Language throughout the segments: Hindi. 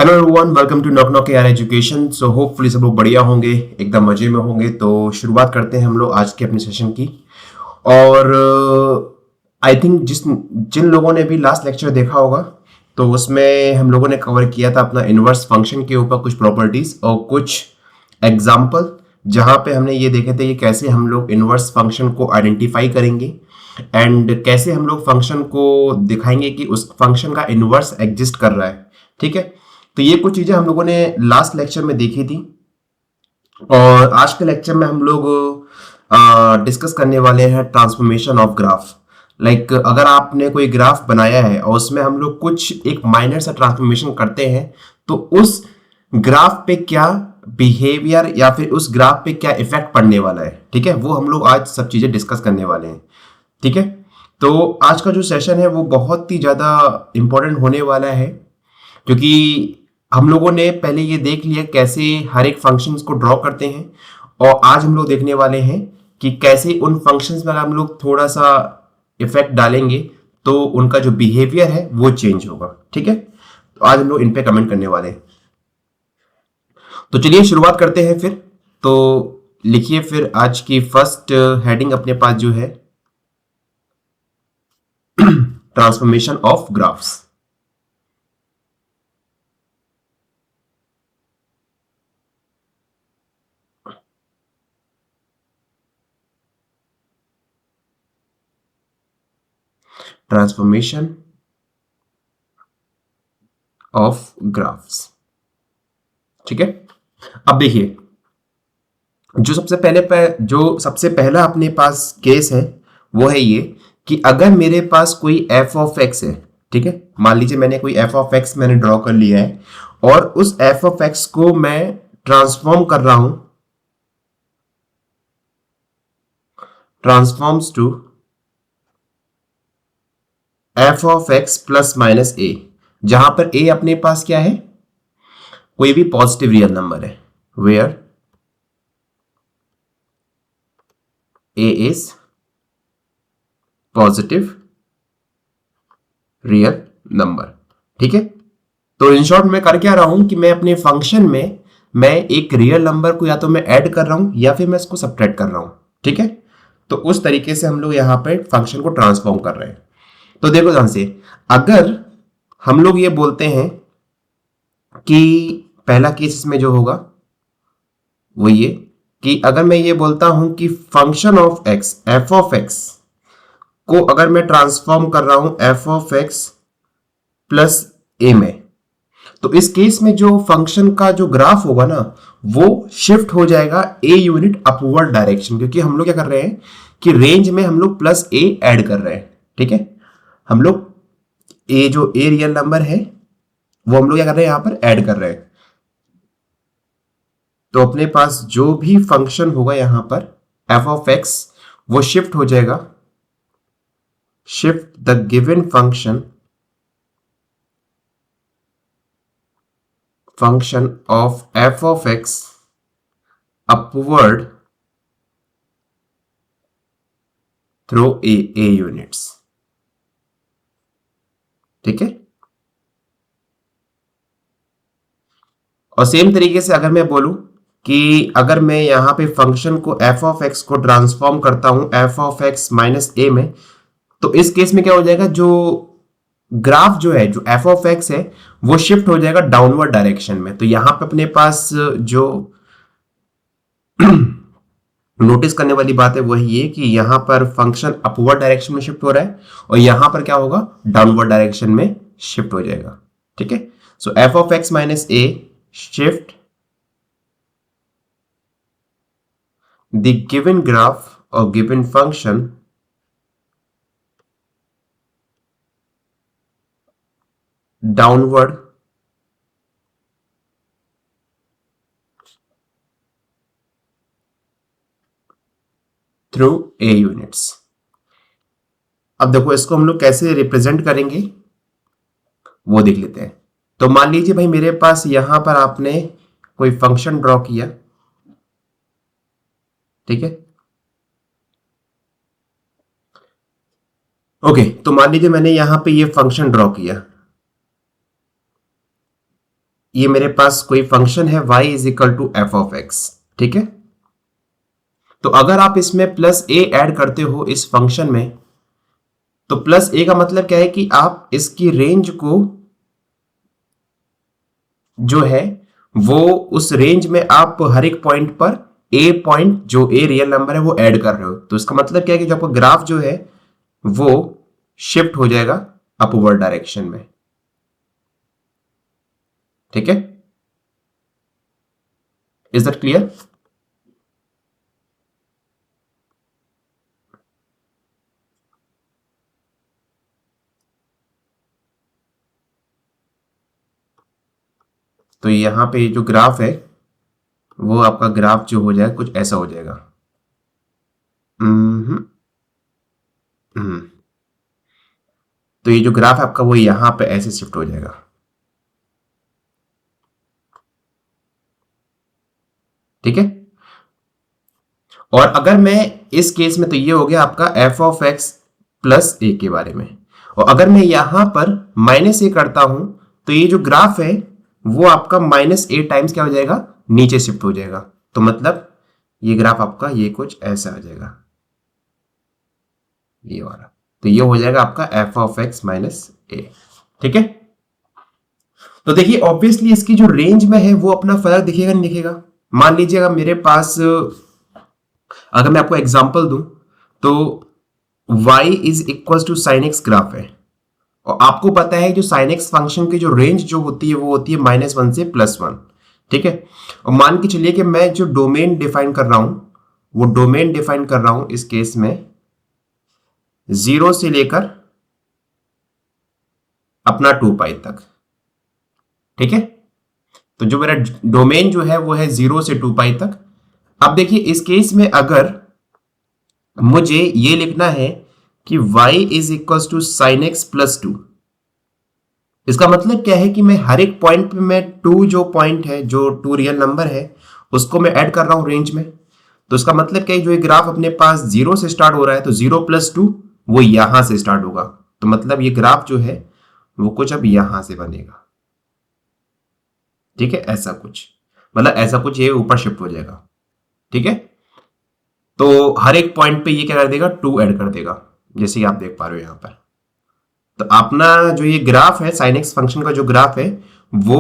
Hello everyone, welcome to knock knock AR education. So hopefully सब लोग बढ़िया होंगे, एकदम मजे में होंगे। तो शुरुआत करते हैं हम लोग आज के अपने सेशन की। और आई थिंक जिन लोगों ने भी लास्ट लेक्चर देखा होगा तो उसमें हम लोगों ने कवर किया था अपना इनवर्स फंक्शन के ऊपर कुछ प्रॉपर्टीज और कुछ एग्जाम्पल, जहां पे हमने ये देखे थे कि कैसे हम लोग इनवर्स फंक्शन को आइडेंटिफाई करेंगे एंड कैसे हम लोग फंक्शन को दिखाएंगे कि उस फंक्शन का इनवर्स एग्जिस्ट कर रहा है। ठीक है, तो ये कुछ चीजें हम लोगों ने लास्ट लेक्चर में देखी थी। और आज के लेक्चर में हम लोग डिस्कस करने वाले हैं ट्रांसफॉर्मेशन ऑफ ग्राफ। लाइक अगर आपने कोई ग्राफ बनाया है और उसमें हम लोग कुछ एक माइनर सा ट्रांसफॉर्मेशन करते हैं तो उस ग्राफ पे क्या बिहेवियर या फिर उस ग्राफ पे क्या इफेक्ट पड़ने वाला है। ठीक है, वो हम लोग आज सब चीजें डिस्कस करने वाले हैं। ठीक है, तो आज का जो सेशन है वो बहुत ही ज्यादा इंपॉर्टेंट होने वाला है, क्योंकि हम लोगों ने पहले ये देख लिया कैसे हर एक फंक्शंस को ड्रॉ करते हैं। और आज हम लोग देखने वाले हैं कि कैसे उन फंक्शंस पर हम लोग थोड़ा सा इफेक्ट डालेंगे तो उनका जो बिहेवियर है वो चेंज होगा। ठीक है, तो आज हम लोग इन पे कमेंट करने वाले हैं। तो चलिए शुरुआत करते हैं फिर। तो लिखिए फिर आज की फर्स्ट हेडिंग अपने पास जो है transformation of graphs. Transformation of graphs. ठीक है, अब देखिए जो सबसे पहला अपने पास केस है वो है ये कि अगर मेरे पास कोई एफ ऑफ एक्स है। ठीक है, मान लीजिए मैंने कोई एफ ऑफ एक्स मैंने ड्रॉ कर लिया है और उस एफ ऑफ एक्स को मैं ट्रांसफॉर्म कर रहा हूं, transforms to F of x plus minus a, जहां पर ए अपने पास क्या है, कोई भी पॉजिटिव रियल नंबर है, where a is positive real number. ठीक है, तो इन शॉर्ट मैं कर क्या रहा हूं कि मैं अपने फंक्शन में मैं एक रियल नंबर को या तो मैं ऐड कर रहा हूं या फिर मैं इसको सब्ट्रैक्ट कर रहा हूं। ठीक है, तो उस तरीके से हम लोग यहां पे फंक्शन को ट्रांसफॉर्म कर रहे हैं। तो देखो ध्यान से, अगर हम लोग ये बोलते हैं कि पहला केस इसमें जो होगा वो ये कि अगर मैं ये बोलता हूं कि function of x F of X को अगर मैं ट्रांसफॉर्म कर रहा हूं एफ ऑफ एक्स प्लस ए में, तो इस केस में जो फंक्शन का जो ग्राफ होगा ना वो शिफ्ट हो जाएगा ए यूनिट अपवर्ड डायरेक्शन, क्योंकि हम लोग क्या कर रहे हैं कि रेंज में हम लोग प्लस ए ऐड कर रहे हैं। ठीक है, हम लोग ए जो ए रियल नंबर है वो हम लोग क्या कर रहे हैं, यहां पर ऐड कर रहे हैं। तो अपने पास जो भी फंक्शन होगा यहां पर एफ ऑफ एक्स वो शिफ्ट हो जाएगा, shift the given function of F of x upward through a units. ठीक है, और सेम तरीके से अगर मैं बोलूं कि अगर मैं यहां पे फंक्शन को एफ ऑफ एक्स को ट्रांसफॉर्म करता हूं एफ ऑफ एक्स माइनस ए में, तो इस केस में क्या हो जाएगा, जो ग्राफ जो है जो एफ ऑफ एक्स है वो शिफ्ट हो जाएगा डाउनवर्ड डायरेक्शन में। तो यहां पे अपने पास जो नोटिस करने वाली बात है वो ये कि यहां पर फंक्शन अपवर्ड डायरेक्शन में शिफ्ट हो रहा है और यहां पर क्या होगा, डाउनवर्ड डायरेक्शन में शिफ्ट हो जाएगा। ठीक है, so f of x minus a shift the given graph और given function downward through a units. अब देखो इसको हम लोग कैसे रिप्रेजेंट करेंगे वो देख लेते हैं। तो मान लीजिए भाई मेरे पास यहां पर आपने कोई फंक्शन ड्रॉ किया। ठीक है, ओके, तो मान लीजिए मैंने यहां पे ये फंक्शन ड्रॉ किया। ये मेरे पास कोई फंक्शन है y is equal to F of X, ठीक है। तो अगर आप इसमें प्लस ए ऐड करते हो इस फंक्शन में, तो प्लस ए का मतलब क्या है कि आप इसकी रेंज को जो है वो उस रेंज में आप हर एक पॉइंट पर ए पॉइंट जो ए रियल नंबर है वो ऐड कर रहे हो। तो इसका मतलब क्या है कि जो आपका ग्राफ जो है वो शिफ्ट हो जाएगा अपवर्ड डायरेक्शन में, ठीक है। Is that clear? तो यहां पे जो ग्राफ है वो आपका ग्राफ जो हो जाएगा कुछ ऐसा हो जाएगा। हम्म हम्म। तो ये जो ग्राफ है आपका वो यहां पे ऐसे शिफ्ट हो जाएगा, ठीक है। और अगर मैं इस केस में, तो ये हो गया आपका एफ ऑफ एक्स प्लस ए के बारे में। और अगर मैं यहां पर माइनस ए करता हूं, तो ये जो ग्राफ है वो आपका माइनस ए टाइम्स क्या हो जाएगा, नीचे शिफ्ट हो जाएगा। तो मतलब ये ग्राफ आपका ये कुछ ऐसा आ जाएगा, ये वाला। तो ये हो जाएगा आपका एफ ऑफ एक्स माइनस ए, ठीक है। तो देखिए ऑब्वियसली इसकी जो रेंज में है वो अपना फर्क दिखेगा नहीं दिखेगा। मान लीजिए अगर मेरे पास, अगर मैं आपको एग्जांपल दूं, तो y is equal to sine X graph है, और आपको पता है जो साइन एक्स फंक्शन की जो रेंज जो होती है वो होती है -1 से +1, ठीक है। और मान के चलिए कि मैं जो डोमेन डिफाइन कर रहा हूं वो डोमेन डिफाइन कर रहा हूं इस केस में 0 से लेकर अपना 2π तक, ठीक है। तो जो मेरा डोमेन जो है वो है 0 से 2π तक। अब देखिए इस केस में अगर मुझे ये लिखना है कि y is equal to sine X plus 2, इसका मतलब क्या है कि मैं हर एक पॉइंट पे मैं 2 जो पॉइंट है, जो 2 रियल नंबर है, उसको मैं ऐड कर रहा हूं रेंज में। तो इसका मतलब क्या है, जो ये ग्राफ अपने पास 0 से स्टार्ट हो रहा है तो 0 + 2 वो यहां से स्टार्ट होगा। तो मतलब ये ग्राफ जो है वो कुछ अब यहां से बनेगा, ठीक है। ऐसा कुछ, मतलब ऐसा कुछ ये ऊपर शिफ्ट हो जाएगा, ठीक है। तो हर एक पॉइंट पे ये क्या कर देगा, 2 ऐड कर देगा, जैसे आप देख पा रहे हो यहां पर। तो अपना जो ये ग्राफ है साइन एक्स फंक्शन का जो ग्राफ है वो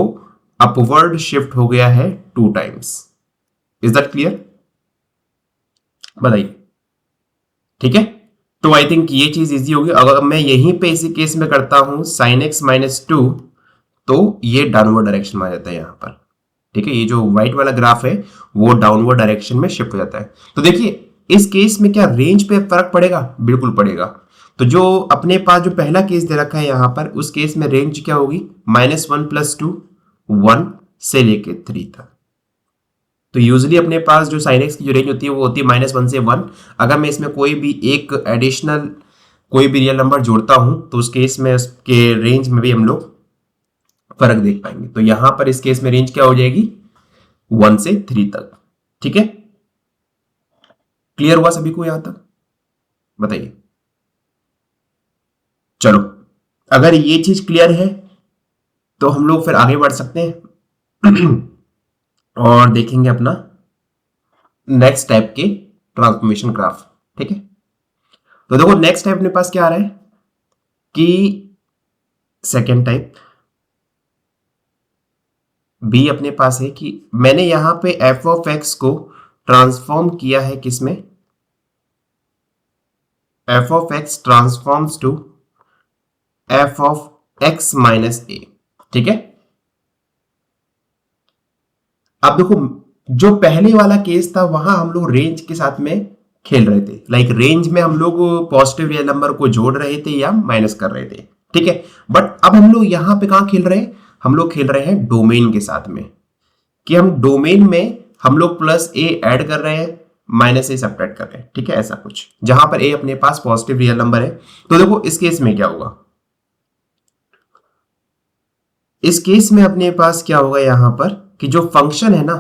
अपवर्ड शिफ्ट हो गया है 2 टाइम्स। Is that clear? बताइए, ठीक है। तो आई थिंक ये चीज इजी होगी। अगर मैं यहीं पे इसी केस में करता हूं साइन एक्स -2, तो ये डाउनवर्ड डायरेक्शन में आ जाता है यहां पर, ठीक है। ये जो व्हाइट वाला ग्राफ है वो डाउनवर्ड डायरेक्शन में शिफ्ट हो जाता है। तो देखिए इस केस में क्या रेंज पे फर्क पड़ेगा? बिल्कुल पड़ेगा। तो जो अपने पास जो पहला केस दे रखा है यहां पर, उस केस में रेंज क्या होगी, -1 + 2 1 से लेके 3 तक। तो यूजली अपने पास जो साइन एक्स की जो रेंज होती है वो होती है -1 से 1। अगर मैं इसमें कोई भी एक एडिशनल कोई भी रियल नंबर जोड़ता हूं तो उस केस में उसके रेंज में भी हम लोग फर्क देख पाएंगे। तो यहां पर इस केस में रेंज क्या हो जाएगी, 1 से 3 तक, ठीक है। क्लियर हुआ सभी को यहां तक? बताइए। चलो, अगर ये चीज क्लियर है तो हम लोग फिर आगे बढ़ सकते हैं और देखेंगे अपना नेक्स्ट टाइप के ट्रांसफॉर्मेशन ग्राफ, ठीक है। तो देखो नेक्स्ट टाइप अपने पास क्या आ रहा है कि सेकेंड टाइप बी अपने पास है कि मैंने यहां पे एफ ऑफ एक्स को ट्रांसफॉर्म किया है किसमें, F of X transforms to F of X -a, ठीक है। अब देखो जो पहले वाला केस था वहां हम लोग रेंज के साथ में खेल रहे थे, लाइक रेंज में हम लोग पॉजिटिव रियल नंबर को जोड़ रहे थे या माइनस कर रहे थे, ठीक है। बट अब हम लोग यहां पे कहां खेल रहे हैं, हम लोग खेल रहे हैं डोमेन के साथ में, कि हम डोमेन में हम लोग +a ऐड कर रहे हैं, -a सब्ट्रैक्ट कर रहे हैं, ठीक है। ऐसा कुछ जहां पर a अपने पास पॉजिटिव रियल नंबर है। तो देखो इस केस में क्या होगा, इस केस में अपने पास क्या होगा यहां पर कि जो फंक्शन है ना,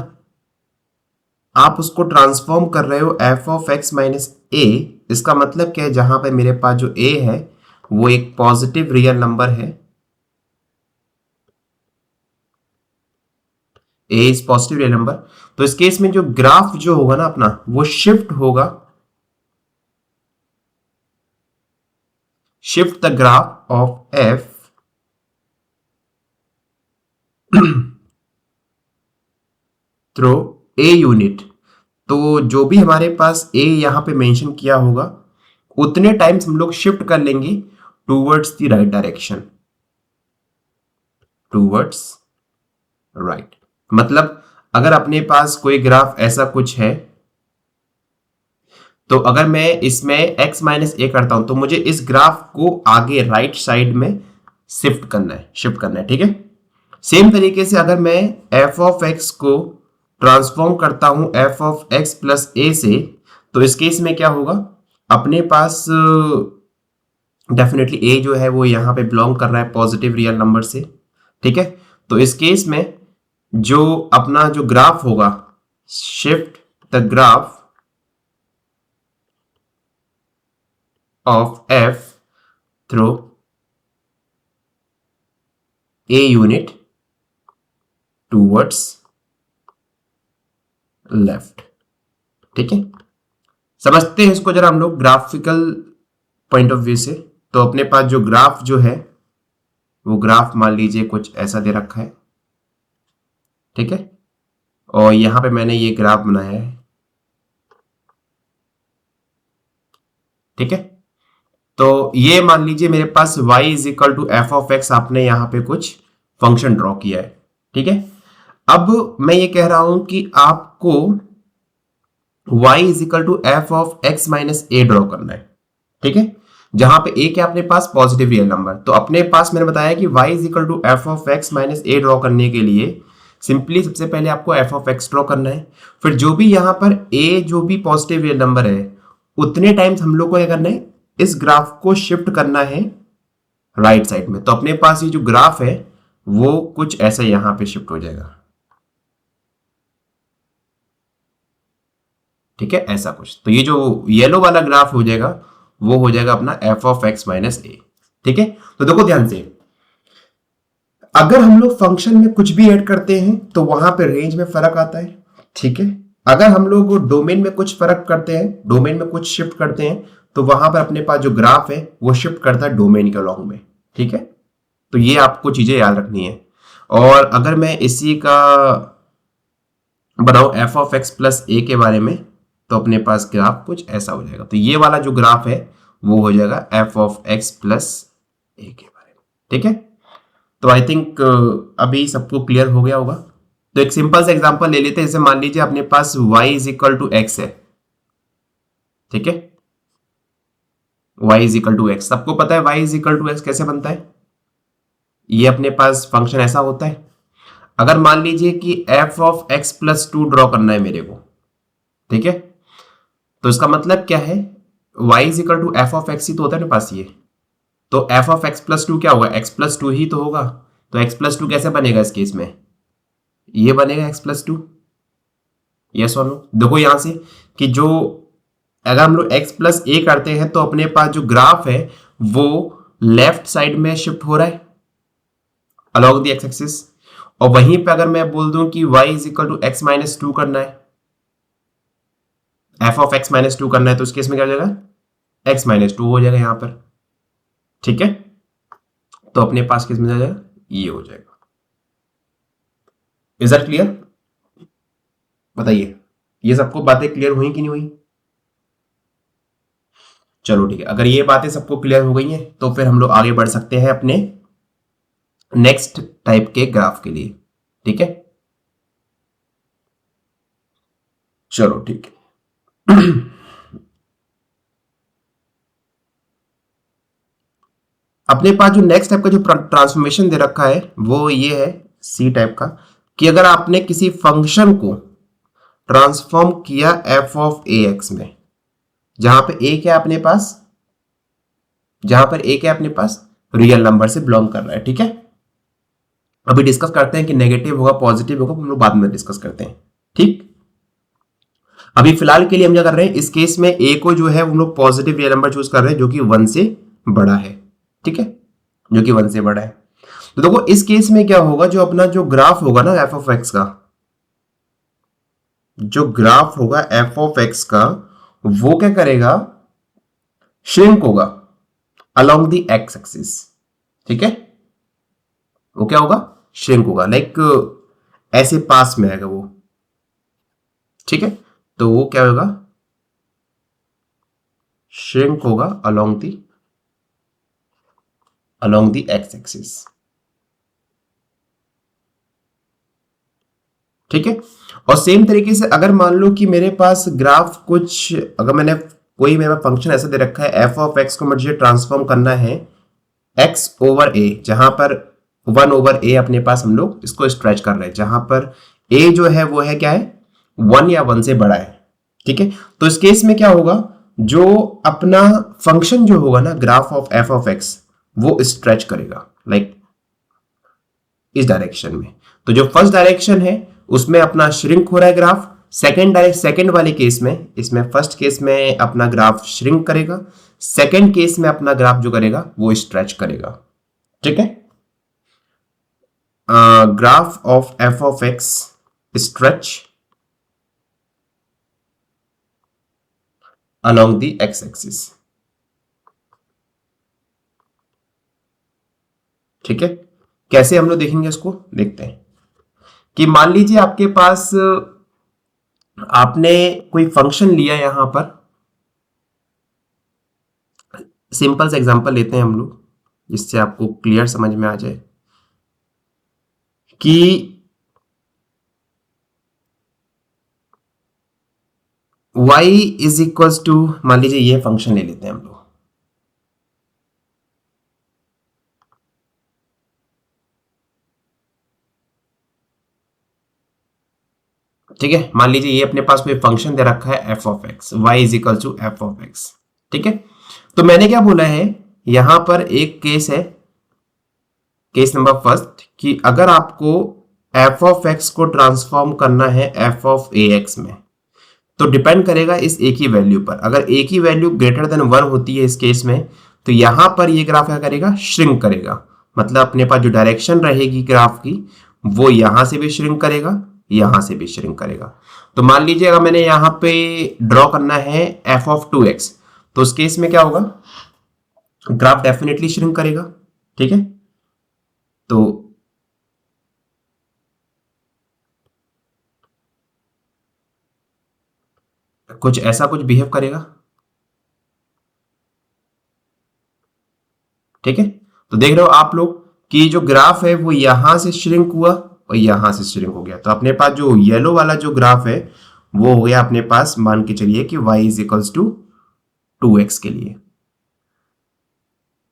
आप उसको ट्रांसफॉर्म कर रहे हो एफ ऑफ एक्स -a। इसका मतलब क्या है, जहां पर मेरे पास जो a है वो एक पॉजिटिव रियल नंबर है ए इज पॉजिटिव रियल नंबर, तो इस केस में जो ग्राफ जो होगा ना अपना वो शिफ्ट होगा, shift the graph of F through a unit. तो जो भी हमारे पास ए यहां पे मेंशन किया होगा उतने टाइम्स हम लोग शिफ्ट कर लेंगे towards the right direction, towards right. मतलब अगर अपने पास कोई ग्राफ ऐसा कुछ है, तो अगर मैं इसमें x माइनस ए करता हूं तो मुझे इस ग्राफ को आगे राइट साइड में शिफ्ट करना है, ठीक है। सेम तरीके से अगर मैं f ऑफ x को ट्रांसफॉर्म करता हूं f ऑफ x प्लस ए से, तो इस केस में क्या होगा, अपने पास डेफिनेटली a जो है वो यहां पे बिलोंग कर रहा है पॉजिटिव रियल नंबर से, ठीक है। तो इस केस में जो अपना जो ग्राफ होगा, shift the graph of f through a unit towards left, ठीक है। समझते हैं इसको जरा हम लोग ग्राफिकल पॉइंट ऑफ व्यू से। तो अपने पास जो ग्राफ जो है वो ग्राफ मान लीजिए कुछ ऐसा दे रखा है, ठीक है, और यहां पे मैंने ये ग्राफ बनाया है, ठीक है। तो ये मान लीजिए मेरे पास y is equal to F of X, आपने यहां पे कुछ फंक्शन ड्रॉ किया है, ठीक है। अब मैं ये कह रहा हूं कि आपको y is equal to F of x minus A draw करना है, ठीक है, जहां पे a क्या अपने पास पॉजिटिव रियल नंबर। तो अपने पास मैंने बताया कि y is equal to F of x minus A draw करने के लिए सिंपली सबसे पहले आपको एफ ऑफ एक्स ड्रॉ करना है, फिर जो भी यहां पर a जो भी पॉजिटिव रियल नंबर है उतने टाइम्स हम लोग को क्या करना है, इस ग्राफ को शिफ्ट करना है राइट साइड में। तो अपने पास ये जो ग्राफ है वो कुछ ऐसा यहां पे शिफ्ट हो जाएगा, ठीक है, ऐसा कुछ। तो ये जो येलो वाला ग्राफ हो जाएगा वो हो जाएगा अपना एफ ऑफ एक्स माइनस ए, ठीक है। तो देखो ध्यान से, अगर हम लोग फंक्शन में कुछ भी ऐड करते हैं तो वहां पे रेंज में फर्क आता है, ठीक है। अगर हम लोग डोमेन में कुछ फर्क करते हैं, डोमेन में कुछ शिफ्ट करते हैं, तो वहां पर अपने पास जो ग्राफ है वो शिफ्ट करता है डोमेन के अलॉन्ग में, ठीक है। तो ये आपको चीजें याद रखनी है। और अगर मैं इसी का बनाऊं एफ ऑफ एक्स प्लस ए के बारे में, तो अपने पास ग्राफ कुछ ऐसा हो जाएगा। तो ये वाला जो ग्राफ है वो हो जाएगा एफ ऑफ एक्स प्लस ए के बारे में, ठीक है। तो आई थिंक अभी सबको क्लियर हो गया होगा। तो एक सिंपल सा एग्जांपल ले लेते हैं। जैसे मान लीजिए अपने पास y is equal to X है, ठीक है, y is equal to X. सबको पता है y is equal to X कैसे बनता है, ये अपने पास फंक्शन ऐसा होता है। अगर मान लीजिए कि f of x plus to draw करना है मेरे को, ठीक है, तो इसका मतलब क्या है, y is equal to F of x ही तो होता है मेरे पास ये। तो f of x plus two क्या होगा, x प्लस टू ही तो होगा। तो x प्लस टू कैसे बनेगा इस केस में, ये बनेगा x प्लस टू, यस और नो। देखो यहां से कि जो अगर हम लोग x प्लस ए करते हैं तो अपने पास जो ग्राफ है वो लेफ्ट साइड में शिफ्ट हो रहा है अलॉन्ग द एक्स एक्सिस। और वहीं पे अगर मैं बोल दूं कि y is equal to X minus two करना है, F of x minus two करना है, तो उस केस में क्या हो जाएगा, एक्स माइनस टू हो जाएगा यहां पर, ठीक है। तो अपने पास किस में आ जाएगा, ये हो जाएगा। इज दैट क्लियर, बताइए ये सबको बातें क्लियर हुई कि नहीं हुई। चलो ठीक है, अगर ये बातें सबको क्लियर हो गई हैं तो फिर हम लोग आगे बढ़ सकते हैं अपने नेक्स्ट टाइप के ग्राफ के लिए, ठीक है। चलो ठीक है। अपने पास जो नेक्स्ट टाइप का जो ट्रांसफॉर्मेशन दे रखा है वो ये है सी टाइप का, कि अगर आपने किसी फंक्शन को ट्रांसफॉर्म किया एफ ऑफ ए एक्स में, जहां पे ए क्या अपने पास, जहां पर ए क्या अपने पास रियल नंबर से बिलोंग कर रहा है, ठीक है। अभी डिस्कस करते हैं कि नेगेटिव होगा पॉजिटिव होगा, हम लोग बाद में डिस्कस करते हैं, ठीक। अभी फिलहाल के लिए हम क्या कर रहे हैं, इस केस में ए को जो है हम लोग पॉजिटिव रियल नंबर चूज कर रहे हैं जो कि 1 से बड़ा है, ठीक है, जो कि 1 से बड़ा है। तो देखो इस केस में क्या होगा, जो अपना जो ग्राफ होगा ना एफ ऑफ एक्स का, जो ग्राफ होगा एफ ऑफ एक्स का वो क्या करेगा, श्रिंक होगा अलोंग द एक्स एक्सिस। ठीक है, वो क्या होगा, श्रिंक होगा, लाइक ऐसे पास में आएगा वो। ठीक है, तो वो क्या होगा, श्रिंक होगा अलोंग द एक्स एक्सिस। ठीक है, और सेम तरीके से अगर मान लो कि मेरे पास ग्राफ कुछ, अगर मैंने कोई मेरा फंक्शन ऐसा दे रखा है एफ ऑफ एक्स को मुझे ट्रांसफॉर्म करना है एक्स ओवर ए, जहां पर 1/a अपने पास हम लोग इसको स्ट्रेच कर रहे हैं, जहां पर a जो है वो है क्या है, 1 या 1 से बड़ा है। ठीक है, तो इस केस में क्या होगा, जो अपना फंक्शन जो होगा ना graph of F of x वो स्ट्रेच करेगा लाइक इस डायरेक्शन में। तो जो फर्स्ट डायरेक्शन है उसमें अपना श्रिंक हो रहा है ग्राफ, सेकंड वाले केस में, इसमें फर्स्ट केस में अपना ग्राफ श्रिंक करेगा, सेकंड केस में अपना ग्राफ जो करेगा वो स्ट्रेच करेगा। ठीक है, graph of F of x stretch along the X axis. ठीक है, कैसे हम लोग देखेंगे इसको, देखते हैं कि मान लीजिए आपके पास आपने कोई फंक्शन लिया यहां पर, सिंपल सा एग्जांपल लेते हैं हम लोग जिससे आपको क्लियर समझ में आ जाए कि y इज इक्वल्स टू, मान लीजिए ये फंक्शन ले लेते हैं हम लोग। ठीक है, मान लीजिए ये अपने पास कोई फंक्शन दे रखा है F of X, Y is equal to F of X. ठीक है, तो मैंने क्या बोला है यहां पर एक केस है, केस नंबर फर्स्ट, कि अगर आपको एफ ऑफ एक्स को ट्रांसफॉर्म करना है एफ ऑफ ए एक्स में, तो डिपेंड करेगा इस एक ही वैल्यू पर। अगर एक ही वैल्यू ग्रेटर देन 1 होती है इस केस में, तो यहां पर ये ग्राफ क्या करेगा, श्रिंक करेगा। मतलब अपने पास जो डायरेक्शन रहेगी ग्राफ की वो यहां से भी श्रिंक करेगा, यहां से भी श्रिंक करेगा। तो मान लीजिए अगर मैंने यहां पे ड्रॉ करना है एफ ऑफ 2x, तो उस केस में क्या होगा, ग्राफ डेफिनेटली श्रिंक करेगा। ठीक है, तो कुछ ऐसा कुछ बिहेव करेगा। ठीक है, तो देख रहे हो आप लोग कि जो ग्राफ है वो यहां से श्रिंक हुआ और यहां से श्रिंक हो गया। तो अपने पास जो येलो वाला जो ग्राफ है वो हो गया अपने पास, मान के चलिए कि y is equals to 2x के लिए।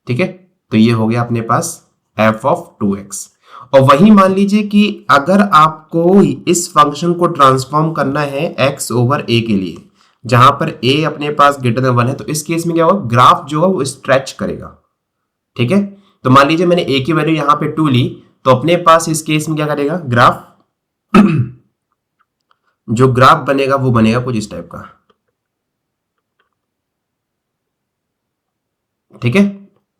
ठीक है, तो ये हो गया अपने पास f ऑफ 2x। और वही मान लीजिए कि अगर आपको इस फंक्शन को ट्रांसफॉर्म करना है x ओवर a के लिए, जहां पर a अपने पास ग्रेटर देन 1 है, तो इस केस में क्या होगा, ग्राफ जो है वो स्ट्रेच करेगा। ठीक है, तो मान लीजिए मैंने a की वैल्यू यहां पे 2 ली, तो अपने पास इस केस में क्या करेगा, ग्राफ जो ग्राफ बनेगा वो बनेगा कुछ इस टाइप का। ठीक है,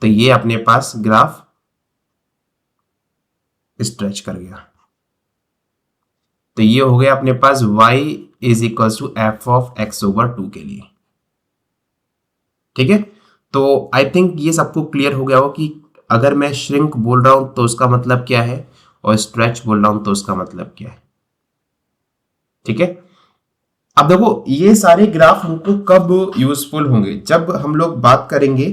तो ये अपने पास ग्राफ स्ट्रेच कर गया। तो ये हो गया अपने पास y is equal to F of X over 2 के लिए। ठीक है, तो आई थिंक ये सबको क्लियर हो गया हो कि अगर मैं श्रिंक बोल रहा हूं तो उसका मतलब क्या है और स्ट्रेच बोल रहा हूं तो उसका मतलब क्या है। ठीक है, अब देखो ये सारे ग्राफ हमको कब यूजफुल होंगे, जब हम लोग बात करेंगे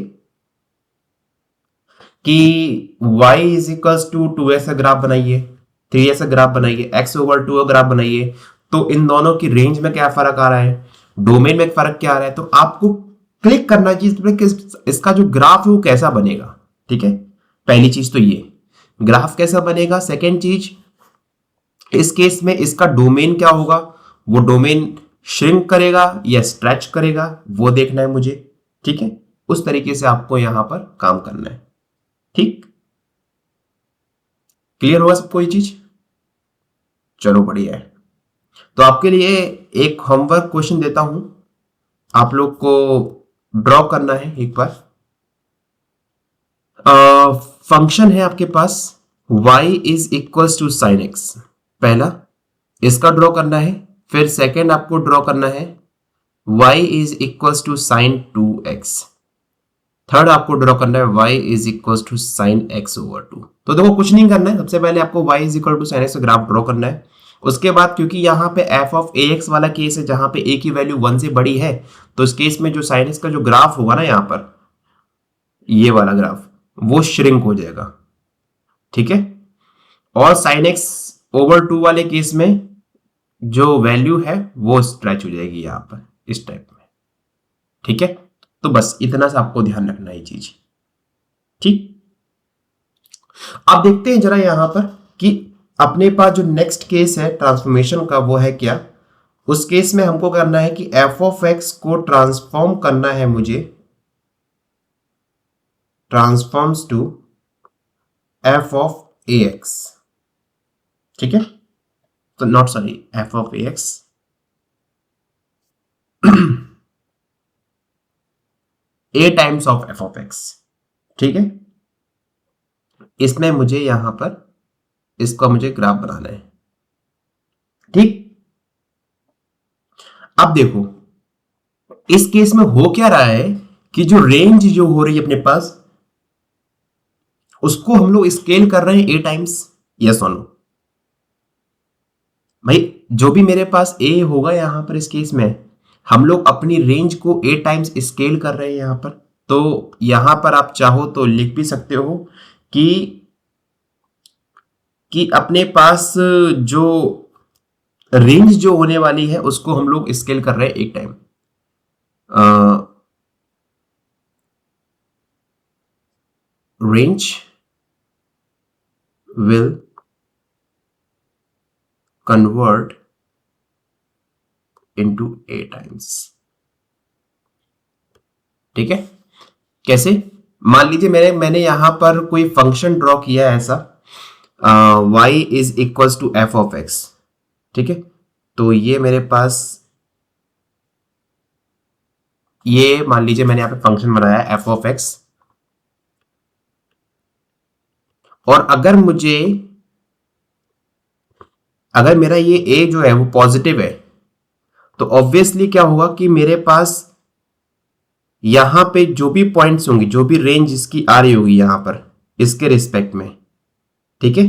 कि y is equal to 2x का ग्राफ बनाइए, 3x का ग्राफ बनाइए, x ओवर 2 का ग्राफ बनाइए, तो इन दोनों की रेंज में क्या फर्क आ रहा है, डोमेन में फर्क क्या आ रहा है, तो आपको क्लिक करना चाहिए कि इसका जो ग्राफ है वो कैसा बनेगा। ठीक है, पहली चीज तो ये ग्राफ कैसा बनेगा, सेकेंड चीज इस केस में इसका डोमेन क्या होगा, वो डोमेन श्रिंक करेगा या स्ट्रेच करेगा वो देखना है मुझे। ठीक है, उस तरीके से आपको यहां पर काम करना है। ठीक, क्लियर होगा सबको ये चीज, चलो बढ़िया है। तो आपके लिए एक होमवर्क क्वेश्चन देता हूं, आप लोग को ड्रॉ करना है एक बार। फंक्शन है आपके पास y is equals to sine X, पहला इसका ड्रॉ करना है, फिर सेकेंड आपको ड्रॉ करना है y is equals to sine 2x। Third आपको ड्रॉ करना है y is equals to sine x over 2। तो देखो कुछ नहीं करना है, सबसे पहले आपको y is equal to sine x का ग्राफ ड्रॉ करना है। उसके बाद क्योंकि यहाँ पे f ऑफ ax वाला केस है जहां पे a की वैल्यू 1 से बड़ी है, तो इस केस में जो साइन x का जो ग्राफ होगा ना यहाँ पर, ये वाला ग्राफ, वो श्रिंक हो जाएगा। ठीक है, और साइन x ओवर 2 वाले केस में जो वैल्यू है वो स्ट्रेच हो जाएगी यहाँ पर इस टाइप में। ठीक है, तो बस इतना सा आपको ध्यान रखना है चीज। ठीक, अब देखते हैं जरा यहां पर कि अपने पास जो नेक्स्ट केस है ट्रांसफॉर्मेशन का वो है क्या। उस केस में हमको करना है कि f ऑफ x को ट्रांसफॉर्म करना है मुझे, transforms to f of ax। ठीक है, तो not sorry f of ax a times of f of x। ठीक है, इसमें मुझे यहां पर इसका मुझे ग्राफ बनाना है। ठीक, अब देखो इस केस में हो क्या रहा है कि जो रेंज जो हो रही है अपने पास, उसको हम लोग स्केल कर रहे हैं a टाइम्स। यस और नो भाई, जो भी मेरे पास a होगा यहां पर इस केस में हम लोग अपनी रेंज को a टाइम्स स्केल कर रहे हैं यहां पर। तो यहां पर आप चाहो तो लिख भी सकते हो कि अपने पास जो रेंज जो होने वाली है उसको हम लोग स्केल कर रहे हैं एक time. Range will convert into a times. ठीक है, कैसे? मान लीजिए मैंने यहां पर कोई फंक्शन ड्रॉ किया है ऐसा, y is equals to f of x। ठीक है, तो ये मेरे पास ये मान लीजिए मैंने यहां पे फंक्शन बनाया है f ऑफ x, और अगर मेरा ये a जो है वो पॉजिटिव है, तो ऑब्वियसली क्या होगा कि मेरे पास यहां पे जो भी पॉइंट्स होंगे, जो भी रेंज इसकी आ रही होगी यहां पर इसके रिस्पेक्ट में, ठीक है,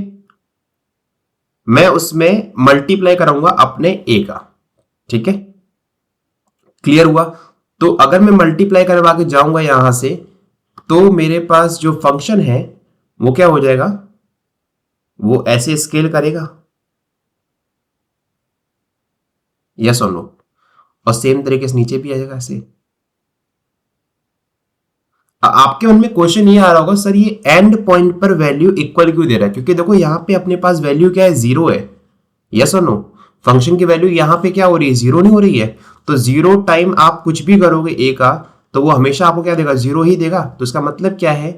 मैं उसमें मल्टीप्लाई कराऊंगा अपने a का। ठीक है, क्लियर हुआ? तो अगर मैं मल्टीप्लाई करवा के जाऊंगा यहां से, तो मेरे पास जो फंक्शन है वो क्या हो जाएगा, वो ऐसे स्केल करेगा। यस और नो? और सेम तरीके से नीचे भी आ जाएगा ऐसे। आपके मन में क्वेश्चन ये आ रहा होगा, सर ये एंड पॉइंट पर वैल्यू इक्वल क्यों दे रहा है? क्योंकि देखो यहां पे अपने पास वैल्यू क्या है, जीरो है। यस और नो? फंक्शन की वैल्यू यहां पे क्या हो रही है, जीरो नहीं हो रही है। तो जीरो टाइम आप कुछ भी करोगे ए का, तो वो हमेशा आपको क्या देगा, जीरो ही देगा। तो इसका मतलब क्या है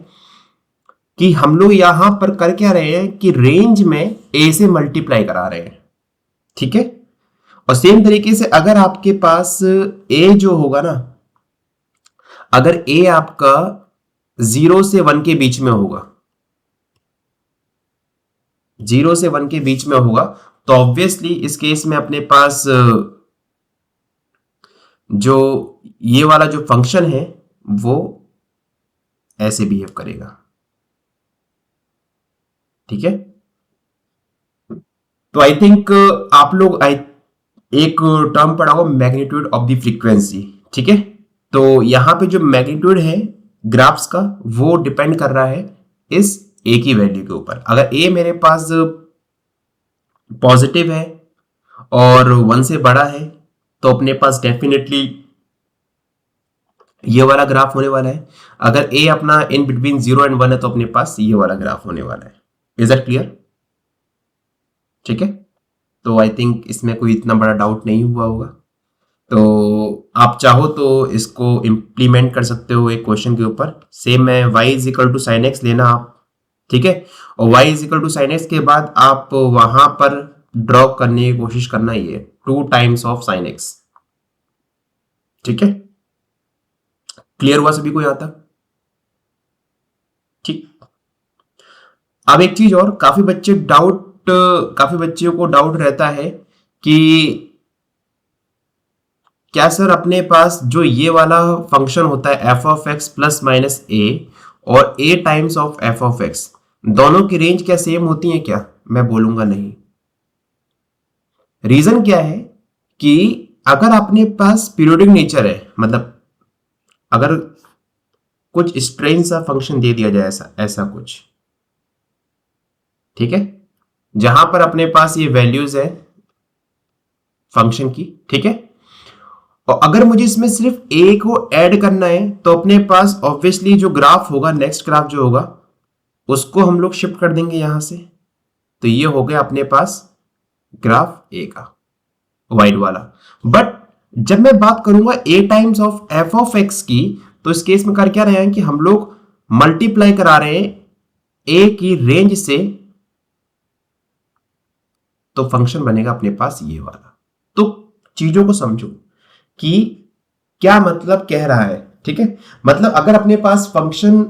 कि हम लोग यहां पर कर क्या रहे हैं कि रेंज में ए से मल्टीप्लाई करा रहे हैं। ठीक है, और सेम तरीके से अगर आपके पास ए जो होगा ना, अगर ए आपका 0 से 1 के बीच में होगा, 0 से 1 के बीच में होगा, तो ऑब्वियसली इस केस में अपने पास जो ये वाला जो फंक्शन है वो ऐसे बिहेव करेगा। ठीक है, तो आई थिंक आप लोग एक टर्म पढ़ा हो, मैग्नीट्यूड ऑफ द फ्रीक्वेंसी। ठीक है, तो यहां पे जो मैग्नीट्यूड है ग्राफ्स का, वो डिपेंड कर रहा है इस ए की वैल्यू के ऊपर। अगर ए मेरे पास पॉजिटिव है और 1 से बड़ा है, तो अपने पास डेफिनेटली ये वाला ग्राफ होने वाला है। अगर ए अपना इन बिटवीन 0 एंड 1 है, तो अपने पास ये वाला ग्राफ होने वाला है। Is that clear? ठीक है, तो आई थिंक इसमें कोई इतना बड़ा डाउट नहीं हुआ होगा। तो आप चाहो तो इसको इम्प्लीमेंट कर सकते हो एक क्वेश्चन के ऊपर। सेम है, y is equal to sine X लेना आप। ठीक है, और y is equal to sine X के बाद आप वहां पर ड्रॉ करने की कोशिश करना, ये 2 टाइम्स ऑफ साइन एक्स। ठीक है, क्लियर हुआ सभी को यहां तक? ठीक, अब एक चीज और, काफी बच्चों को डाउट रहता है कि क्या सर अपने पास जो ये वाला फंक्शन होता है F of x plus minus a और a times of F of x, दोनों की रेंज क्या सेम होती है क्या? मैं बोलूंगा नहीं। रीजन क्या है कि अगर अपने पास पीरियोडिक नेचर है, मतलब अगर कुछ स्ट्रेंज सा फंक्शन दे दिया जाए, ऐसा ऐसा कुछ, ठीक है, जहां पर अपने पास ये वैल्यूज है फंक्शन की, ठीक है, और अगर मुझे इसमें सिर्फ ए को ऐड करना है तो अपने पास ऑब्वियसली जो ग्राफ होगा, नेक्स्ट ग्राफ जो होगा, उसको हम लोग शिफ्ट कर देंगे यहां से। तो ये हो गया अपने पास ग्राफ ए का, वाइट वाला। बट जब मैं बात करूंगा a times of F of x की, तो इस केस में कर क्या रहे हैं कि हम लोग मल्टीप्लाई करा रहे हैं ए की रेंज से, तो फंक्शन बनेगा अपने पास ये वाला। तो चीजों को समझो कि क्या मतलब कह रहा है, ठीक है। मतलब अगर अपने पास फंक्शन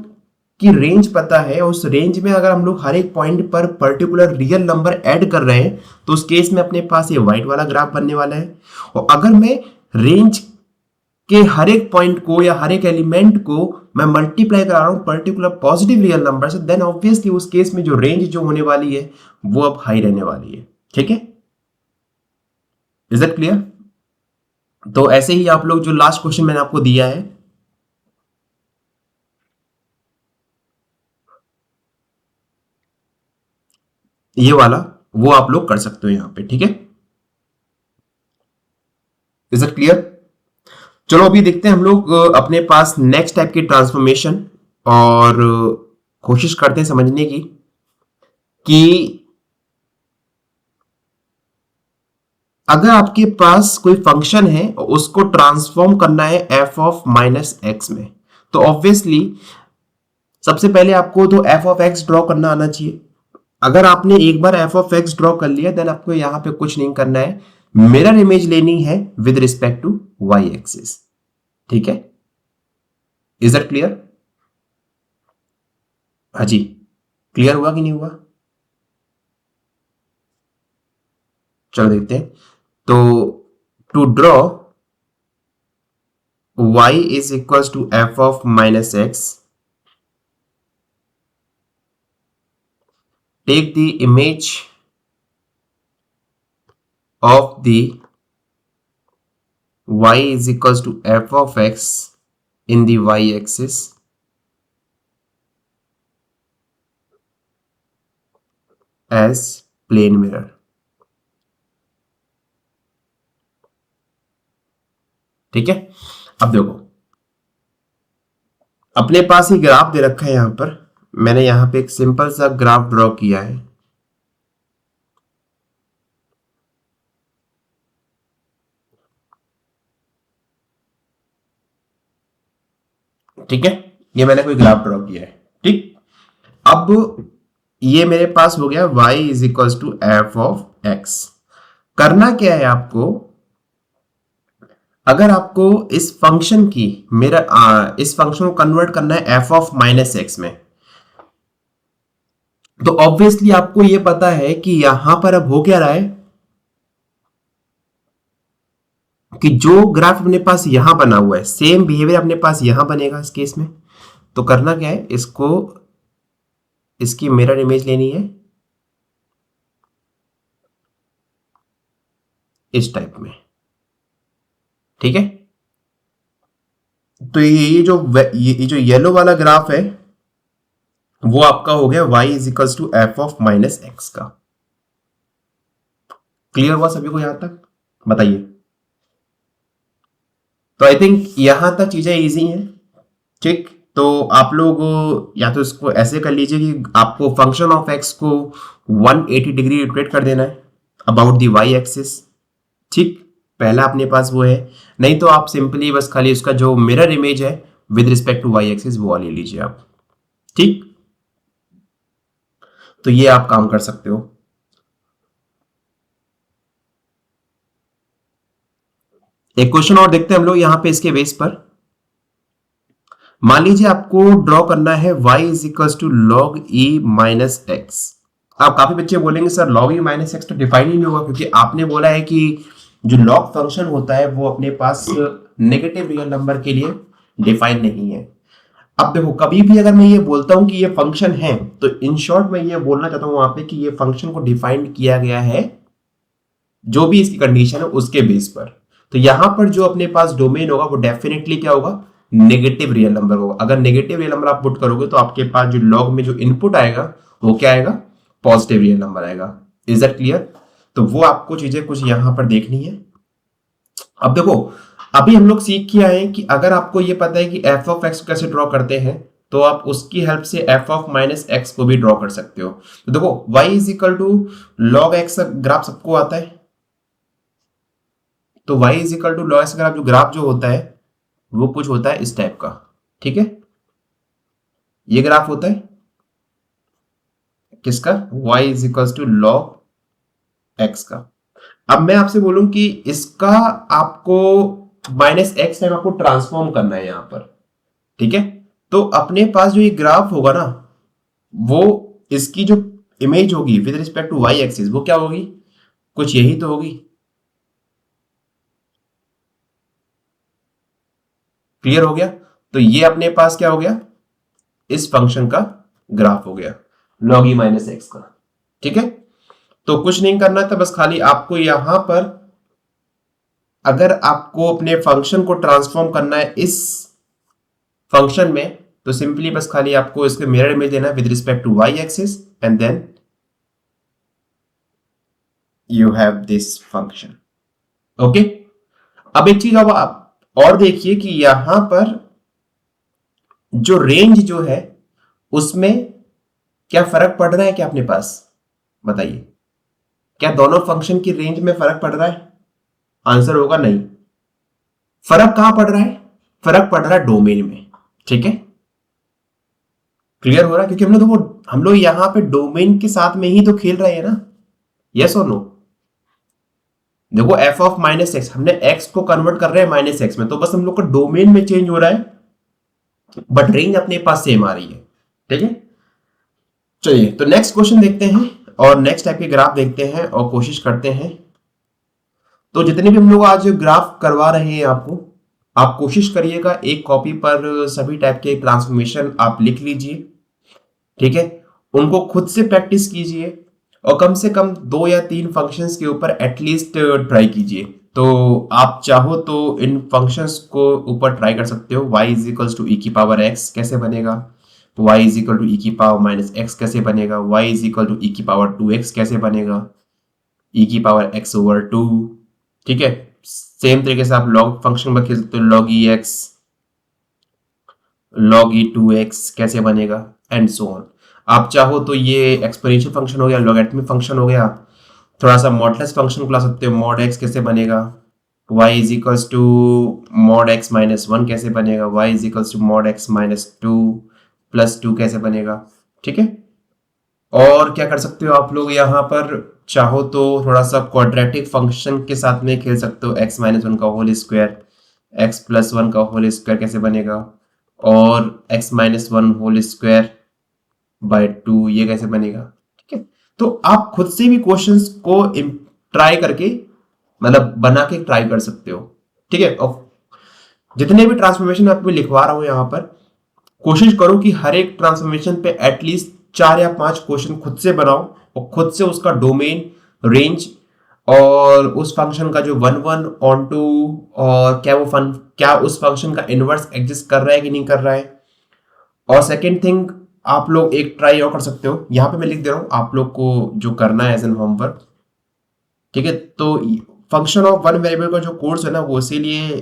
की रेंज पता है, उस रेंज में अगर हम लोग हर एक पॉइंट पर पर्टिकुलर रियल नंबर ऐड कर रहे हैं, तो उस केस में अपने पास ये व्हाइट वाला ग्राफ बनने वाला है। और अगर मैं रेंज के हर एक पॉइंट को या हर एक एलिमेंट को मैं मल्टीप्लाई करा रहा हूं पर्टिकुलर पॉजिटिव रियल नंबर से, देन ऑब्वियसली उस केस में जो रेंज जो होने वाली है वो अब हाई रहने वाली है, ठीक है। Is that clear? तो ऐसे ही आप लोग जो लास्ट क्वेश्चन मैंने आपको दिया है, ये वाला, वो आप लोग कर सकते हो यहां पे, ठीक है। Is that clear? चलो अभी देखते हैं हम लोग अपने पास नेक्स्ट टाइप की ट्रांसफॉर्मेशन, और कोशिश करते हैं समझने की कि अगर आपके पास कोई फंक्शन है और उसको ट्रांसफॉर्म करना है एफ ऑफ माइनस एक्स में, तो ऑब्वियसली सबसे पहले आपको तो एफ ऑफ एक्स ड्रॉ करना आना चाहिए। अगर आपने एक बार एफ ऑफ एक्स ड्रॉ कर लिया, देन आपको यहां पे कुछ नहीं करना है, मिरर इमेज लेनी है with respect to Y axis, ठीक है। Is that clear? हाँ जी, क्लियर हुआ कि नहीं हुआ? चलो देखते हैं। तो to draw y is equals to f of minus x, take the image of the y is equals to f of x in the y axis as plane mirror। ठीक है, अब देखो अपने पास ही ग्राफ दे रखा है, यहां पर मैंने यहां पे एक सिंपल सा ग्राफ ड्रॉ किया है, ठीक है। ये मैंने कोई ग्राफ ड्रॉ किया है, ठीक। अब ये मेरे पास हो गया y is equal to F of X. करना क्या है आपको, अगर आपको इस फंक्शन की इस फंक्शन को कन्वर्ट करना है एफ ऑफ माइनस एक्स में, तो ऑब्वियसली आपको यह पता है कि यहां पर अब हो क्या रहा है कि जो ग्राफ अपने पास यहां बना हुआ है, सेम बिहेवियर अपने पास यहां बनेगा इस केस में। तो करना क्या है, इसको इसकी मिरर इमेज लेनी है इस टाइप में, ठीक है। तो ये जो येलो वाला ग्राफ है वो आपका हो गया y is equal to F of minus X का। क्लियर हुआ सभी को यहां तक? बताइए। तो आई थिंक यहां तक चीजें इजी हैं, ठीक। तो आप लोग या तो इसको ऐसे कर लीजिए कि आपको फंक्शन ऑफ एक्स को 180 डिग्री रोटेट कर देना है अबाउट दी वाई एक्सिस, ठीक। पहला अपने पास वो है, नहीं तो आप सिंपली बस खाली उसका जो मिरर इमेज है with respect to Y axis वो ले लीजिए आप, ठीक। तो ये आप काम कर सकते हो। एक क्वेश्चन और देखते हैं हम लोग यहां पे इसके बेस पर। मान लीजिए आपको ड्रॉ करना है y is equal to log E minus X. अब काफी बच्चे बोलेंगे sir log E minus X तो डिफाइन ही नहीं होगा, क्योंकि आपने बोला है कि जो लॉग फंक्शन होता है वो अपने पास नेगेटिव रियल नंबर के लिए डिफाइन नहीं है। अब देखो, कभी भी अगर मैं ये बोलता हूं कि ये फंक्शन है, तो इन शॉर्ट मैं ये बोलना चाहता हूं वहां पे कि ये फंक्शन को डिफाइन किया गया है जो भी इसकी कंडीशन है उसके बेस पर। तो यहां पर जो अपने पास डोमेन होगा वो डेफिनेटली क्या होगा, नेगेटिव रियल नंबर होगा। अगर नेगेटिव रियल नंबर आप पुट करोगे तो आपके पास जो लॉग में जो इनपुट आएगा वो क्या आएगा, पॉजिटिव रियल नंबर आएगा। Is that clear? तो वो आपको चीजें कुछ यहां पर देखनी है। अब देखो, अभी हम लोग सीख के आए कि अगर आपको ये पता है कि एफ ऑफ एक्स कैसे ड्रॉ करते हैं, तो आप उसकी हेल्प से एफ ऑफ माइनस एक्स को भी ड्रॉ कर सकते हो। तो देखो, y is equal to log X graph सबको आता है। तो y is equal to log X graph, जो ग्राफ जो होता है वो कुछ होता है इस टाइप का। ठीक है, ये ग्राफ होता है किसका, y is equal to log X का। अब मैं आपसे बोलूं कि इसका आपको माइनस एक्स टाइम आपको ट्रांसफॉर्म करना है यहां पर। ठीक है, तो अपने पास जो ये ग्राफ होगा ना, वो इसकी जो इमेज होगी with respect to Y axis वो क्या होगी, कुछ यही तो होगी। क्लियर हो गया? तो ये अपने पास क्या हो गया, इस फंक्शन का ग्राफ हो गया, लॉग ई माइनस एक्स का। ठीक है, तो कुछ नहीं करना था, बस खाली आपको यहां पर अगर आपको अपने फंक्शन को ट्रांसफॉर्म करना है इस फंक्शन में, तो सिंपली बस खाली आपको इसके मिरर इमेज देना है with respect to Y axis and then you have this function. Okay, अब एक चीज अब आप और देखिए कि यहां पर जो रेंज जो है उसमें क्या फर्क पड़ रहा है क्या अपने पास, बताइए, क्या दोनों फंक्शन की रेंज में फर्क पड़ रहा है? आंसर होगा नहीं। फर्क कहां पड़ रहा है, फर्क पड़ रहा है डोमेन में। ठीक है, क्लियर हो रहा है? क्योंकि हम लोग यहां पे डोमेन के साथ में ही तो खेल रहे हैं ना, यस और नो। देखो, एफ ऑफ माइनस एक्स, हमने एक्स को कन्वर्ट कर रहे हैं माइनस एक्स में, तो बस हम लोग का डोमेन में चेंज हो रहा है, बट रेंज अपने पास सेम आ रही है। ठीक है, चलिए तो नेक्स्ट क्वेश्चन देखते हैं और नेक्स्ट टाइप के ग्राफ देखते हैं और कोशिश करते हैं। तो जितने भी हम लोग आज ग्राफ करवा रहे हैं आपको, आप कोशिश करिएगा एक कॉपी पर सभी टाइप के ट्रांसफॉर्मेशन आप लिख लीजिए। ठीक है, उनको खुद से प्रैक्टिस कीजिए और कम से कम 2 या 3 फंक्शंस के ऊपर एटलीस्ट ट्राई कीजिए। तो आप चाहो तो इन फंक्शंस को ऊपर ट्राई कर सकते हो। y इज इक्वल्स टू ई की पावर x कैसे बनेगा, y इज इक्वल टू ई की पावर माइनस एक्स कैसे बनेगा, y इज इक्वल टू ई की पावर 2x कैसे बनेगा, ई की पावर x ओवर 2। ठीक है, सेम तरीके से आप लॉग फंक्शन में खेल सकते हो, लॉग ई एक्स, लॉग ई 2x कैसे बनेगा एंड सो ऑन। आप चाहो तो ये एक्सपोनेंशियल फंक्शन हो गया, लॉगरिथमिक फंक्शन हो गया, थोड़ा सा मॉडलेस फंक्शन को ला सकते हो, मॉड एक्स कैसे बनेगा, y is equals to mod x minus 1 कैसे बनेगा, y is equals to mod x minus 2 plus 2 कैसे बनेगा। ठीक है, और क्या कर सकते हो आप लोग यहाँ पर, चाहो तो थोड़ा सा क्वाड्रेटिक फंक्शन के साथ में खेल सकते हो, x माइनस 1 का होल स्क्वायर, x प्लस 1 का होल स्क्वायर कैसे बनेगा, और x minus 1 whole square by 2 ये कैसे बनेगा। ठीक है, तो आप खुद से भी क्वेश्चंस को ट्राई करके, मतलब बना के ट्राई कर सकते हो। ठीक है, और जितने भी ट्रांसफॉर्मेशन आपको लिखवा रहा हूं यहां पर, कोशिश करो कि हर एक ट्रांसफॉर्मेशन पे एटलीस्ट 4 या 5 क्वेश्चन खुद से बनाओ और खुद से उसका डोमेन, रेंज और उस फंक्शन का जो 1 1 ऑन टू, और क्या उस फंक्शन का इनवर्स एग्जिस्ट कर रहा है कि नहीं कर रहा है। और सेकेंड थिंग, आप लोग एक ट्राई और कर सकते हो, यहां पे मैं लिख दे रहा हूं आप लोग को जो करना है एज एन होमवर्क। ठीक है, तो फंक्शन ऑफ वन वेरिएबल का जो कोर्स है ना वो इसीलिए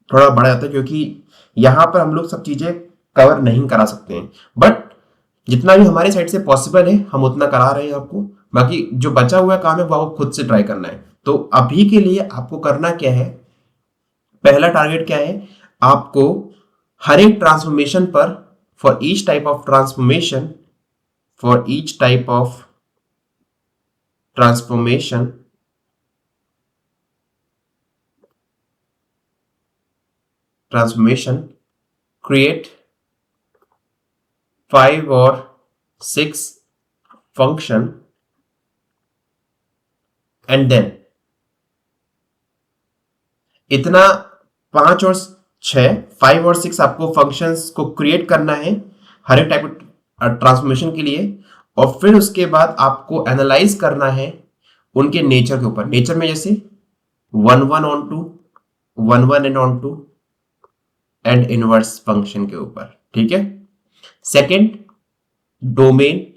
थोड़ा बड़ा जाता है क्योंकि यहाँ पर हम लोग सब चीजें कवर नहीं करा सकते हैं, बट जितना भी हमारे साइड से पॉसिबल है हम उतना करा रहे हैं आपको। बाकी जो बचा हुआ काम है वो आपको खुद से ट्राई करना है। तो अभी के लिए आपको करना क्या है, पहला टारगेट क्या है, आपको हर एक ट्रांसफॉर्मेशन पर, for each type of transformation, for each type of transformation create 5 or 6 function and then इतना 5 और 6, 5 और 6 आपको फंक्शंस को क्रिएट करना है हर एक टाइप ट्रांसफॉर्मेशन के लिए, और फिर उसके बाद आपको एनालाइज करना है उनके नेचर के ऊपर। नेचर में जैसे 1 1 onto, 1 1 and onto and inverse function के ऊपर, ठीक है। Second, domain,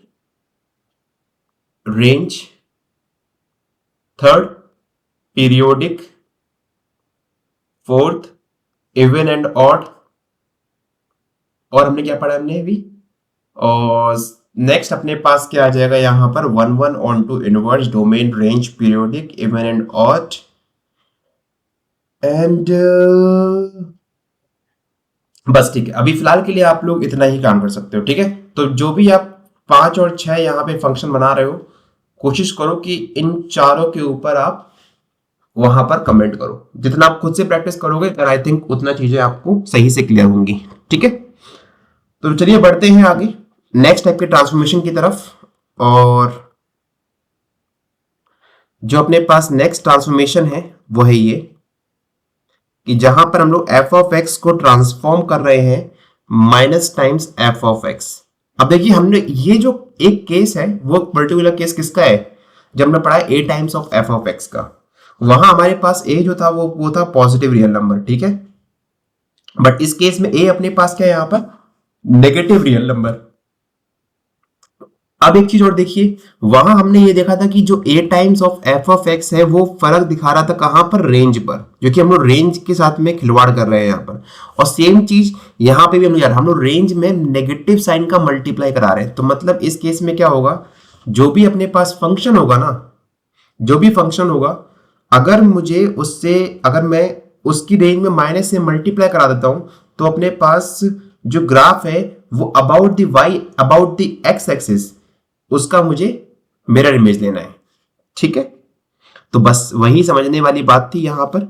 range. Third, periodic. Fourth, even and odd. और हमने क्या पढ़ा हमने अभी, और नेक्स्ट अपने पास क्या आ जाएगा यहाँ पर, 1 1 onto, inverse, domain, range, periodic, even and odd and बस, ठीक है। अभी फिलहाल के लिए आप लोग इतना ही काम कर सकते हो, ठीक है। तो जो भी आप 5 और 6 यहाँ पे फंक्शन बना रहे हो, कोशिश करो कि इन चारों के ऊपर आप वहां पर कमेंट करो। जितना आप खुद से प्रैक्टिस करोगे आई थिंक उतना चीजें आपको सही से क्लियर होंगी, ठीक है। तो चलिए बढ़ते हैं आगे नेक्स्ट टाइप के ट्रांसफॉर्मेशन की तरफ। और जो अपने पास नेक्स्ट ट्रांसफॉर्मेशन है वो है ये, कि जहां पर हम लोग एफ ऑफ एक्स को ट्रांसफॉर्म कर रहे हैं minus times F of x. अब देखिए हमने ये जो एक केस है वो पर्टिकुलर केस किसका है, जब हमने पढ़ा a times of F of x का, वहां हमारे पास ए जो था वो था पॉजिटिव रियल नंबर, ठीक है। बट इस केस में ए अपने पास क्या है यहाँ पर, नेगेटिव रियल नंबर। अब एक चीज और देखिए, वहां हमने ये देखा था कि जो a times of F of x है वो फर्क दिखा रहा था कहां पर, रेंज पर, जो कि हम लोग रेंज के साथ में खिलवाड़ कर रहे हैं यहाँ पर। और सेम चीज यहां पे भी हम लोग रेंज में नेगेटिव साइन का मल्टीप्लाई करा रहे हैं। तो मतलब इस केस में क्या होगा, जो भी अपने पास फंक्शन होगा ना, जो भी फंक्शन होगा, अगर मुझे उससे, अगर मैं उसकी रेंज में माइनस से मल्टीप्लाई करा देता हूं, तो अपने पास जो ग्राफ है वो about the Y, about the X axis, उसका मुझे मिरर इमेज लेना है, ठीक है। तो बस वही समझने वाली बात थी यहां पर,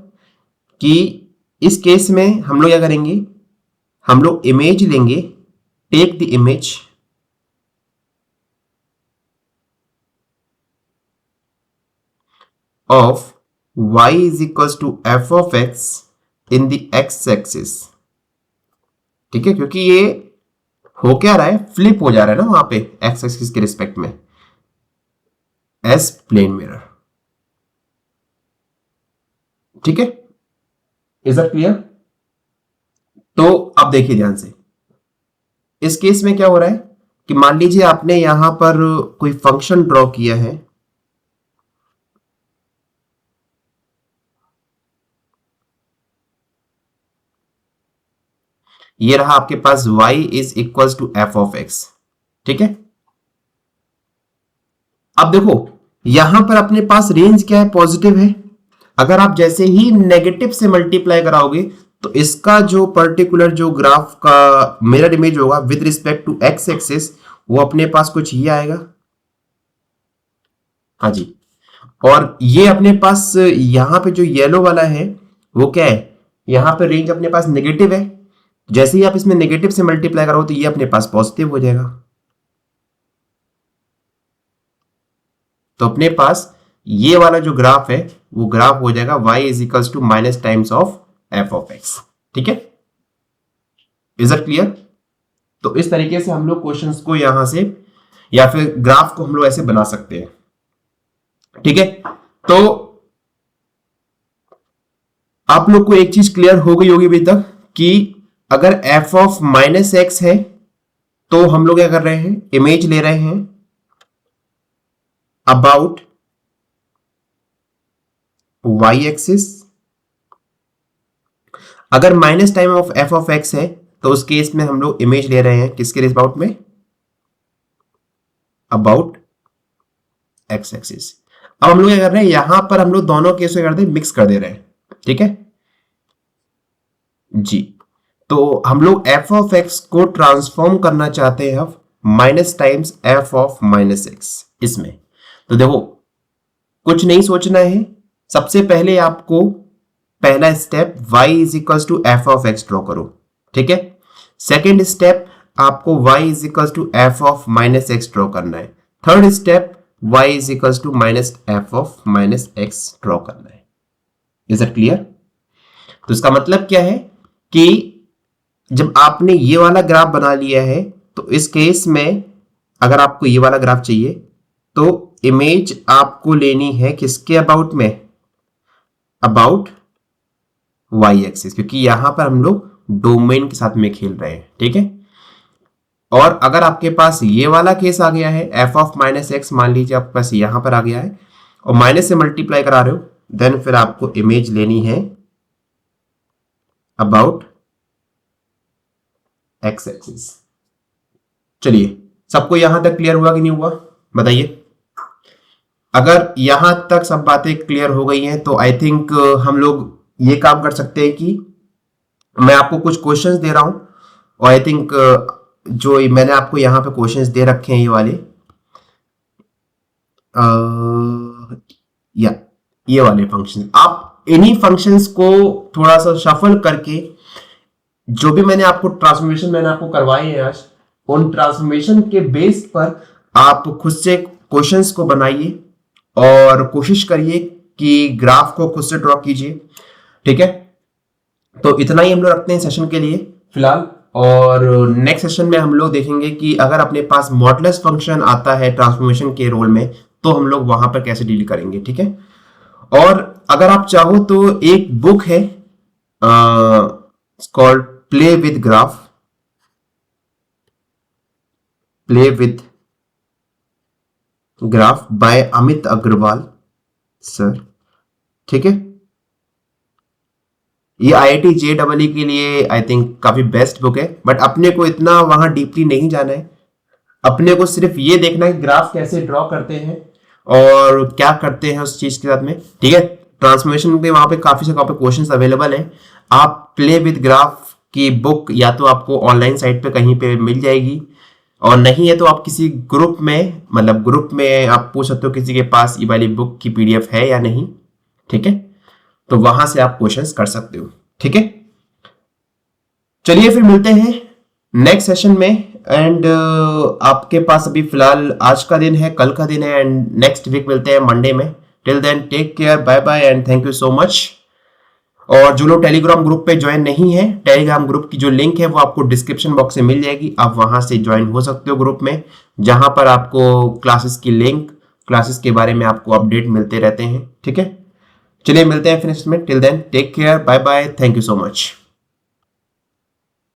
कि इस केस में हम लोग क्या करेंगे, हम लोग इमेज लेंगे, take the image of y is equal to F of X in the X axis, ठीक है, क्योंकि ये हो क्या रहा है, फ्लिप हो जा रहा है ना वहां पे एक्स एक्सिस के रिस्पेक्ट में, एस प्लेन मिरर, ठीक है। Is that clear? तो अब देखिए ध्यान से, इस केस में क्या हो रहा है कि मान लीजिए आपने यहां पर कोई फंक्शन ड्रॉ किया है, ये रहा आपके पास y is equal to F of X, ठीक है। अब देखो यहां पर अपने पास रेंज क्या है, पॉजिटिव है। अगर आप जैसे ही नेगेटिव से मल्टीप्लाई कराओगे तो इसका जो पर्टिकुलर जो ग्राफ का मिरर इमेज होगा with respect to X axis, वो अपने पास कुछ ये आएगा, हाँ जी। और ये अपने पास यहां पे जो येलो वाला है वो क्या है, यहां पे रेंज अपने पास नेगेटिव है। जैसे ही आप इसमें नेगेटिव से मल्टीप्लाई करो तो ये अपने पास पॉजिटिव हो जाएगा। तो अपने पास ये वाला जो ग्राफ है वो ग्राफ हो जाएगा y is equal to minus times of F of X, ठीक है। Is it clear? तो इस तरीके से हम लोग क्वेश्चंस को यहां से, या फिर ग्राफ को हम लोग ऐसे बना सकते हैं, ठीक है। तो आप लोग को एक चीज क्लियर हो गई होगी अभी तक, कि अगर f ऑफ माइनस एक्स है तो हम लोग क्या कर रहे हैं, इमेज ले रहे हैं अबाउट y एक्सिस। अगर minus time of f of x है तो उस केस में हम लोग इमेज ले रहे हैं किसके अबाउट में, अबाउट x एक्सिस। अब हम लोग क्या कर रहे हैं, यहां पर हम लोग दोनों केस करते हैं, मिक्स कर दे रहे हैं, ठीक है जी। तो हम लोग f ऑफ x को ट्रांसफॉर्म करना चाहते हैं अब minus times f of minus x इसमें। तो देखो कुछ नहीं सोचना है, सबसे पहले आपको पहला step y is equal to F of X draw करो, ठीक है। सेकेंड स्टेप आपको y is equal to F of minus X draw करना है। Third step y is equal to minus F of minus X draw करना है। Is it clear? तो इसका मतलब क्या है कि जब आपने ये वाला ग्राफ बना लिया है तो इस केस में अगर आपको ये वाला ग्राफ चाहिए तो इमेज आपको लेनी है किसके अबाउट में, अबाउट वाई एक्सिस, क्योंकि यहां पर हम लोग डोमेन के साथ में खेल रहे हैं, ठीक है। और अगर आपके पास ये वाला केस आ गया है एफ ऑफ माइनस एक्स, मान लीजिए आपके पास यहां पर आ गया है और माइनस से मल्टीप्लाई करा रहे हो, देन फिर आपको इमेज लेनी है अबाउट एक्स एक्सिस। चलिए, सबको यहां तक क्लियर हुआ कि नहीं हुआ बताइए। अगर यहां तक सब बातें क्लियर हो गई हैं तो आई थिंक हम लोग ये काम कर सकते हैं कि मैं आपको कुछ क्वेश्चंस दे रहा हूं और आई थिंक जो मैंने आपको यहां पे क्वेश्चंस दे रखे हैं ये वाले, या ये वाले फंक्शन, आप इन्हीं फंक्शंस को थोड़ा सा शफल करके जो भी मैंने आपको ट्रांसफॉर्मेशन मैंने आपको करवाए हैं आज, उन ट्रांसफॉर्मेशन के बेस पर आप खुद से क्वेश्चंस को बनाइए और कोशिश करिए कि ग्राफ को खुद से ड्रॉ कीजिए, ठीक है। तो इतना ही हम लोग रखते हैं सेशन के लिए फिलहाल, और नेक्स्ट सेशन में हम लोग देखेंगे कि अगर अपने पास मॉडुलस फंक्शन आता है ट्रांसफॉर्मेशन के रोल में तो हम लोग वहां पर कैसे डील करेंगे, ठीक है। और अगर आप चाहो तो एक बुक है called play with graph, play with graph by Amit Agarwal sir, ठीक है। ये IIT JEE के लिए आई थिंक काफी बेस्ट बुक है, बट अपने को इतना वहां डीपली नहीं जाना है, अपने को सिर्फ ये देखना है ग्राफ कैसे ड्रॉ करते हैं और क्या करते हैं उस चीज के साथ में, ठीक है। ट्रांसफॉर्मेशन में वहां पे काफी से काफी क्वेश्चंस अवेलेबल हैं। आप प्ले विद ग्राफ की बुक या तो आपको ऑनलाइन साइट पे कहीं पे मिल जाएगी, और नहीं है तो आप किसी ग्रुप में, मतलब ग्रुप में आप पूछ सकते हो किसी के पास ये वाली बुक की PDF है या नहीं, ठीक है। तो वहां से आप क्वेश्चंस कर सकते हो, ठीक है। चलिए फिर मिलते हैं नेक्स्ट सेशन में, एंड आपके पास अभी फिलहाल आज का दिन है, कल का दिन है, एंड नेक्स्ट वीक मिलते हैं मंडे में। Till then take care, bye bye and thank you so much. और जो लोग टेलीग्राम ग्रुप पे ज्वाइन नहीं है, टेलीग्राम ग्रुप की जो लिंक है वो आपको डिस्क्रिप्शन बॉक्स में मिल जाएगी, आप वहां से ज्वाइन हो सकते हो ग्रुप में, जहां पर आपको क्लासेस की लिंक, क्लासेस के बारे में आपको अपडेट मिलते रहते हैं, ठीक है। चलिए मिलते हैं फिर इसमें, till then take care, bye bye, thank you so much.